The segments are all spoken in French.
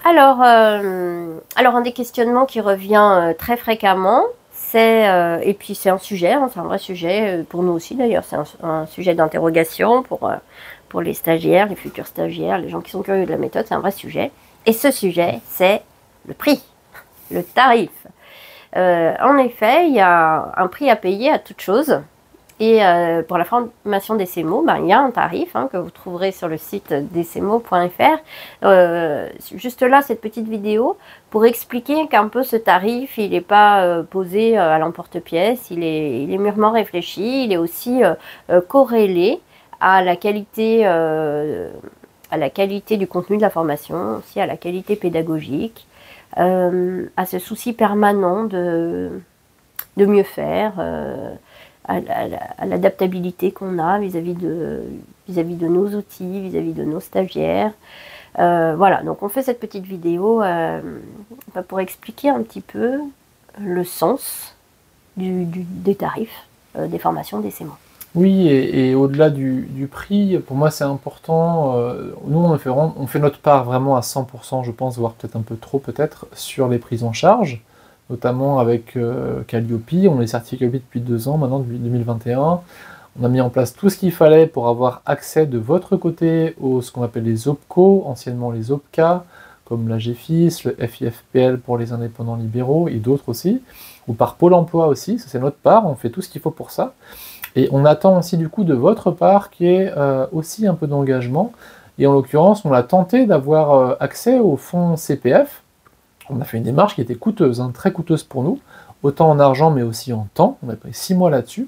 Alors, un des questionnements qui revient très fréquemment, et puis c'est un sujet, hein, c'est un vrai sujet, pour nous aussi d'ailleurs, c'est un sujet d'interrogation pour les stagiaires, les futurs stagiaires, les gens qui sont curieux de la méthode, c'est un vrai sujet. Et ce sujet, c'est le prix, le tarif. En effet, il y a un prix à payer à toute chose. Et pour la formation DCMO, il y a un tarif que vous trouverez sur le site dcmo.fr. Juste là, cette petite vidéo pour expliquer qu'un peu ce tarif, il n'est pas posé à l'emporte-pièce, il est mûrement réfléchi, il est aussi corrélé à la qualité du contenu de la formation, aussi à la qualité pédagogique, à ce souci permanent de mieux faire, à l'adaptabilité qu'on a vis-à-vis de nos outils, vis-à-vis de nos stagiaires. Voilà, donc on fait cette petite vidéo pour expliquer un petit peu le sens des tarifs des formations DCMO. Oui, et au-delà du prix, pour moi c'est important, nous on fait notre part vraiment à 100%, je pense, voire peut-être un peu trop peut-être, sur les prises en charge, notamment avec Calliope. On est certifié Calliope depuis 2 ans maintenant, depuis 2021. On a mis en place tout ce qu'il fallait pour avoir accès de votre côté aux ce qu'on appelle les OPCO, anciennement les OPCA, comme la GFIS, le FIFPL pour les indépendants libéraux et d'autres aussi, ou par Pôle emploi aussi, ça c'est notre part, on fait tout ce qu'il faut pour ça. Et on attend aussi du coup de votre part qu'il y ait aussi un peu d'engagement. Et en l'occurrence, on a tenté d'avoir accès au fonds CPF. On a fait une démarche qui était coûteuse, très coûteuse pour nous, autant en argent mais aussi en temps. On a pris 6 mois là-dessus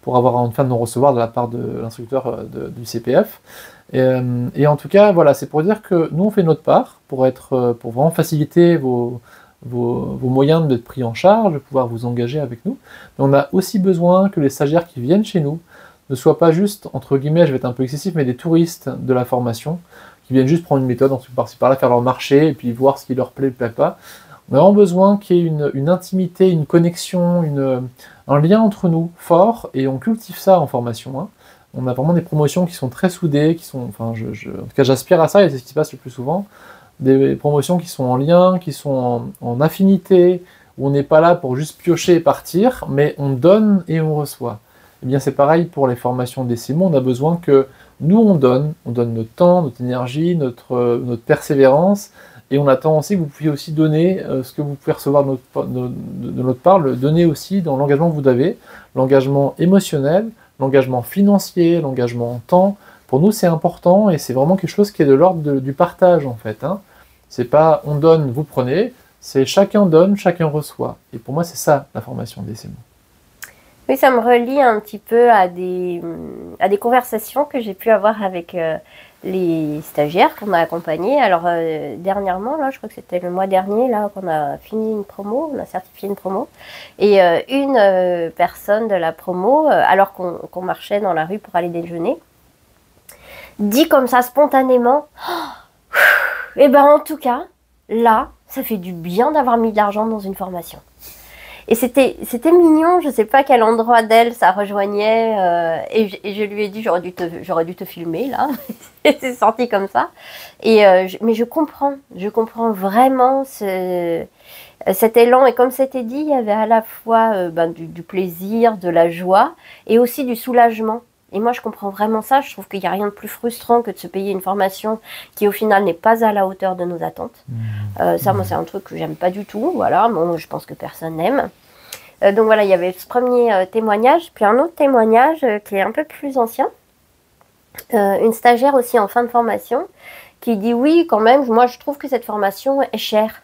pour avoir enfin de non recevoir de la part de l'instructeur du CPF. Et en tout cas, voilà, c'est pour dire que nous on fait notre part pour vraiment faciliter vos moyens d'être pris en charge, de pouvoir vous engager avec nous. Mais on a aussi besoin que les stagiaires qui viennent chez nous ne soient pas juste, entre guillemets, je vais être un peu excessif, mais des touristes de la formation, qui viennent juste prendre une méthode, ensuite par-ci par-là, faire leur marché, et puis voir ce qui leur plaît, plaît pas. On a vraiment besoin qu'il y ait une intimité, une connexion, un lien entre nous fort, et on cultive ça en formation. On a vraiment des promotions qui sont très soudées, enfin, en tout cas j'aspire à ça, et c'est ce qui se passe le plus souvent. Des promotions qui sont en lien, qui sont en affinité, où on n'est pas là pour juste piocher et partir, mais on donne et on reçoit. Et bien c'est pareil pour les formations DCMO, on a besoin que nous on donne notre temps, notre énergie, notre persévérance, et on attend aussi que vous puissiez aussi donner ce que vous pouvez recevoir de notre part, le donner aussi dans l'engagement que vous avez, l'engagement émotionnel, l'engagement financier, l'engagement en temps. Pour nous, c'est important et c'est vraiment quelque chose qui est de l'ordre du partage en fait. C'est pas on donne, vous prenez, c'est chacun donne, chacun reçoit. Et pour moi, c'est ça la formation DCMO. Oui, ça me relie un petit peu à des conversations que j'ai pu avoir avec les stagiaires qu'on a accompagnés. Alors dernièrement, là, je crois que c'était le mois dernier, là, qu'on a fini une promo, on a certifié une promo. Et une personne de la promo, alors qu'on marchait dans la rue pour aller déjeuner, dit comme ça spontanément, eh ben en tout cas, là, ça fait du bien d'avoir mis de l'argent dans une formation. Et c'était mignon, je sais pas quel endroit d'elle ça rejoignait, et je lui ai dit j'aurais dû te filmer là, et c'est sorti comme ça. Mais je comprends vraiment cet élan, et comme c'était dit, il y avait à la fois du plaisir, de la joie, et aussi du soulagement. Et moi, je comprends vraiment ça. Je trouve qu'il n'y a rien de plus frustrant que de se payer une formation qui, au final, n'est pas à la hauteur de nos attentes. Ça, moi, c'est un truc que j'aime pas du tout. Voilà, bon, je pense que personne n'aime. Donc voilà, il y avait ce premier témoignage. Puis un autre témoignage qui est un peu plus ancien. Une stagiaire aussi en fin de formation qui dit oui, quand même, moi, je trouve que cette formation est chère.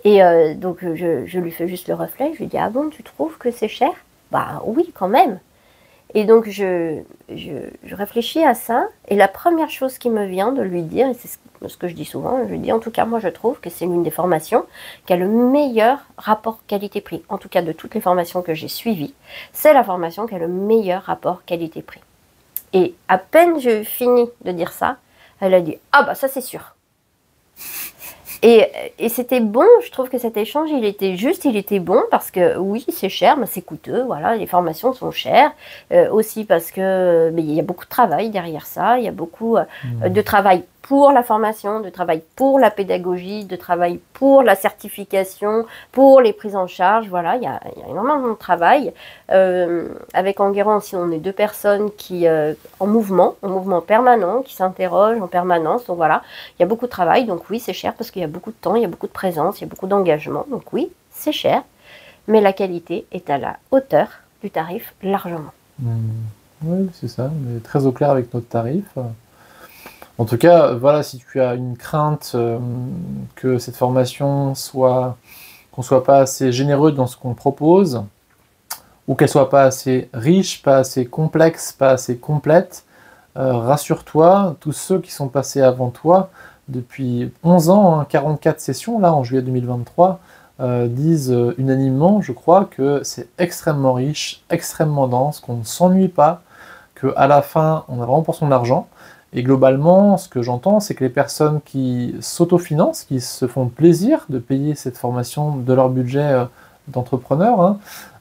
Et donc, je lui fais juste le reflet. Je lui dis, ah bon, tu trouves que c'est cher? Bah oui, quand même. Et donc, je réfléchis à ça, et la première chose qui me vient de lui dire, et c'est ce que je dis souvent, je lui dis, en tout cas, moi, je trouve que c'est l'une des formations qui a le meilleur rapport qualité-prix. En tout cas, de toutes les formations que j'ai suivies, c'est la formation qui a le meilleur rapport qualité-prix. Et à peine je finis de dire ça, elle a dit, ah bah ça, c'est sûr. Et c'était bon, je trouve que cet échange, il était juste, il était bon, parce que oui, c'est cher, mais c'est coûteux, voilà, les formations sont chères, aussi parce que il y a beaucoup de travail derrière ça, il y a beaucoup de travail pour la formation, de travail pour la pédagogie, de travail pour la certification, pour les prises en charge. Voilà, il y a énormément de travail. Avec Enguerrand aussi, on est 2 personnes qui en mouvement permanent, qui s'interrogent en permanence. Donc voilà, il y a beaucoup de travail. Donc oui, c'est cher parce qu'il y a beaucoup de temps, il y a beaucoup de présence, il y a beaucoup d'engagement. Donc oui, c'est cher, mais la qualité est à la hauteur du tarif largement. Oui, c'est ça, on est très au clair avec notre tarif. En tout cas, voilà, si tu as une crainte que cette formation soit, qu'on soit pas assez généreux dans ce qu'on propose, ou qu'elle soit pas assez riche, pas assez complexe, pas assez complète, rassure-toi, tous ceux qui sont passés avant toi, depuis 11 ans, hein, 44 sessions, là, en juillet 2023, disent unanimement, je crois, que c'est extrêmement riche, extrêmement dense, qu'on ne s'ennuie pas, qu'à la fin, on a vraiment pour son argent. Et globalement, ce que j'entends, c'est que les personnes qui s'autofinancent, qui se font plaisir de payer cette formation de leur budget d'entrepreneur, hein,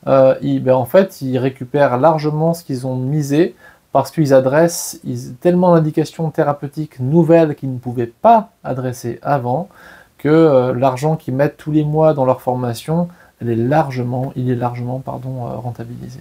en fait, ils récupèrent largement ce qu'ils ont misé parce qu'ils adressent tellement d'indications thérapeutiques nouvelles qu'ils ne pouvaient pas adresser avant que l'argent qu'ils mettent tous les mois dans leur formation, il est largement rentabilisé.